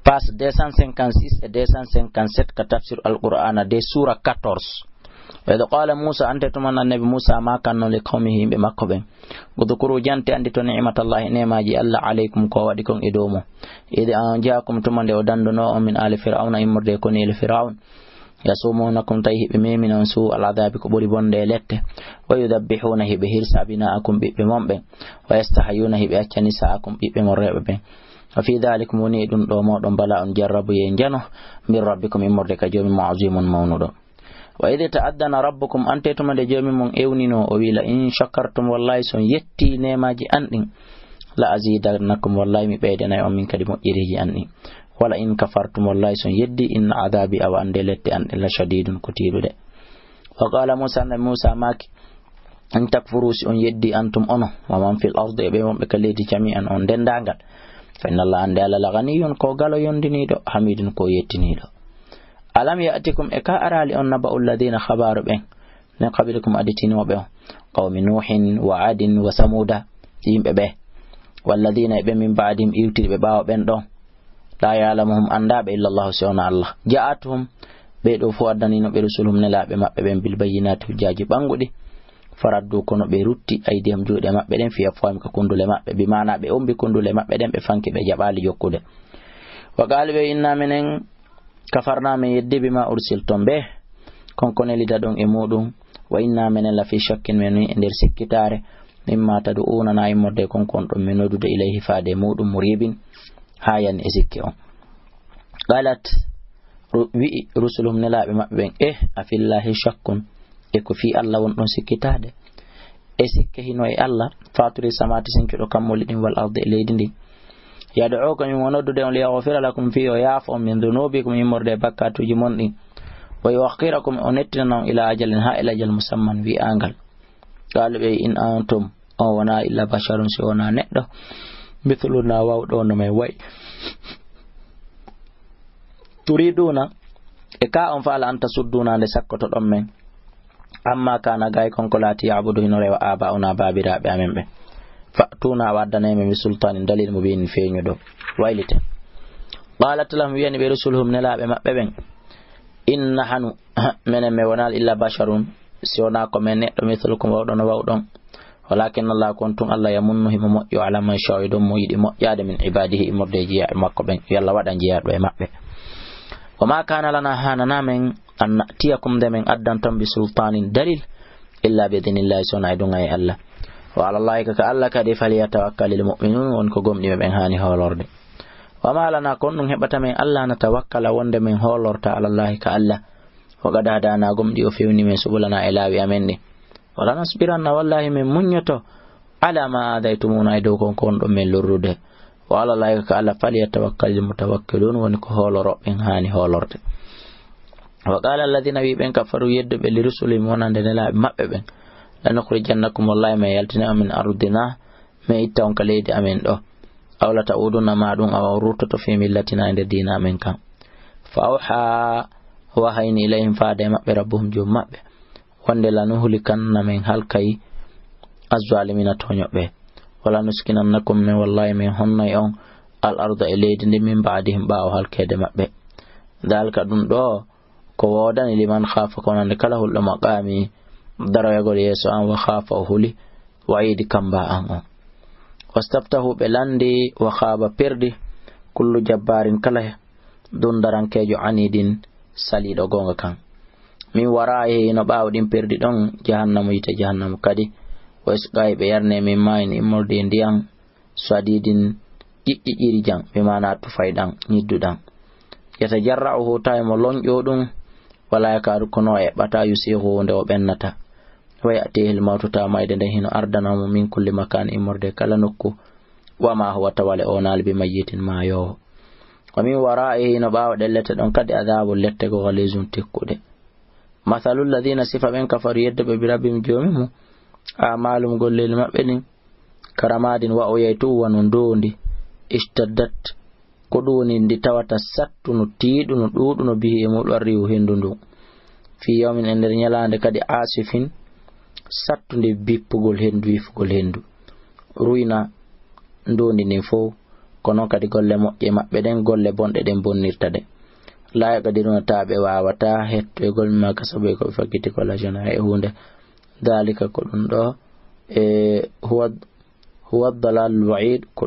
page 256 et 257 ka tafsir al-Qur'ana de sura 14. wa qala Musa ante tuman annabi Musa ma kanno li qawmihi be makko ben udhkuru jante andi to ni'matallahi nemaji Allah alaykum ko wadi kon edomo ide an jaakum tumande o dandono min ali fir'auna immorde ko ni fir'aun yasumunakum tayhibe meminon su al'adabi ko buri bonde lette wa yudabbihuna hibe hirsabina akum bibbe mombe wa yastahayuna hibe accani saakum bibbe morrebe ben wa fi dhalikum woni dum do modon bala on jarrabu ye jano min rabbikum immorde ka jomi ma'zimun mawnudo wa idha ta'addana rabbukum ante tumande jomi mon ewnino o wila in shakartum wallahi son yetti nemaji andin la azidannakum wallahi mi beydana on min kadi mo iriji andin wala in kafartum wallahi son yeddi in adabi aw ande lette an la shadidun kutirude wa qala Musa maki an takfuru si on yeddi antum ono wa man fil ardi be won be kaledi jami'an on dendangal fa inna Allah ande ala ghaniyun ko galo yondinido hamidun ko yettinido alam ya'tikum eka arali on naba'ul ladina khabaru ben min qablikum aditini wa be qawmi nuhin wa adin wa samuda yimbe be walladina be min ba'dim iwti be bawo ben don la ya'lamuhum andabe illa Allah subhanahu Allah ja'atuhum be do fu adani no be rusulum ne laabe mabbe ben bil bayyinati hujjaji bangudi faraddu kono be rutti aydiham juude mabbe den fiya fam ka kundule mabbe bi maana be ombi kundule mabbe den be fanki be jabali jokkude wa galibe inna minen kafarna min yeddi bima ursiltum be konkone lida don e mudum wa inna minen la fi shakkin min ender sikkitare mimma tad'una na imorde konkon dum min nodude ilayhi faade mudum muribin hayan ezikke on qalat wi rusulum nelabe mabbe ben afillahi shakkun e ko fi Allah won don sikkitade e sikke hino e Allah faturi samati sinkido kammoli din wal ardi leydi ndi yad'ukum min wonodude on liyaghfira lakum fi wa ya'fu min dhunubikum imorde bakkatuji mon din wa yuakhirakum onettina ila ajalin ha ila ajal musamman wi angal qalbe in antum o wana illa basharun siwana neddo mithluna wawdo no may way turiduna e ka on faala anta sudduna de sakkoto don men amma kana gay konkolati ya'budu hinore wa aba ona babirabe amen be fatuna wadane me sultanin dalil mubin feñu do waylite qalat lahum yani bi rusuluhum nalabe mabbe ben inna hanu menen me wonal illa basharun siona ko men neddo mithlukum wawdo no wawdon walakin Allah kuntum Allah yamunnu himo moƴƴo ala man sha'idum mo yidi moƴƴade min ibadihi imordeji ya makko ben yalla wada jiyaado e mabbe wa ma kana lana hanana men an natiyakum de men addantum bi sultanin dalil illa bi idhnillahi sunaidu ay Allah wa ala Allah ka Allah ka de falyatawakkalul mu'minun won ko gomdi ben hani holorde wa ma lana konnum hebata men Allah na tawakkala wonde men holorta ala Allah ka Allah wa gada dana gomdi o fewni men subulana ilawi amen ni wala nasbiranna wallahi min munyato ala ma adaytumuna do kon do men lurrude wala la ka ala falyatawakkalul mutawakkilun woni ko holoro ben hani holorde wa qala alladhina bi kafaru yeddu be lirusulihim wonande nela mabbe ben lanukhrijannakum wallahi ma yaltina min ardina ma ittaw kaledi amen do awla ta'uduna ma dum aw rutoto fi millatina inde dina men kan fa auha wa hayni ilayhim fa de mabbe rabbuhum jum mabbe wonde lanuhlikanna min halkay azzalimina toñobe wala nuskinannakum min wallahi min honnay on al arda ilaydi min ba'dihim ba'u halkede mabbe dalka dum do ko wodani liman khafa konande kala huldo maqami daroyagol yeso an wa khafa huli wa'idi kamba an on wastaftahu belandi wa khaba perdi kullu jabbarin kala dun darankejo anidin salido gonga kan min waraye no baawdin perdi don jahannamu yite jahannamu kadi wasqay be yarne min mayni imorde ndiyam sadidin jijjiri jang be mana to faydan niddudan yata jarra'uhu taymo lonjo dum wala yakadu kono e bata yusihu nde o bennata way atihil mawtuta mayde den hino ardanamu min kulli makan imorde kala nokku wa ma huwa tawale onal bi mayitin ma yo wa min waraye no baawde lette don kadi adabul lette go walizun tekkude mathalul ladina sifa ben kafaru yedde be rabbim jomimo amalum gollel mabbe ni karamadin wa oyaytu wanon dondi istaddat ko doni ndi tawata sattunu tiiduno duduno bihi e mudu arriu hendundu fi yawmin ender nyalande kadi asifin sattunde bippugol hendu wifugol hendu ruina ndondi ni fo kono kadi golle moƴƴe maɓɓe den golle bonɗe den bonnirta de la yaqdiruna taɓe wawata hetto e gol ma kasabu ko fakiti ko la jana e hunde dalika ko ɗum ɗo huwa dalal wa'id ko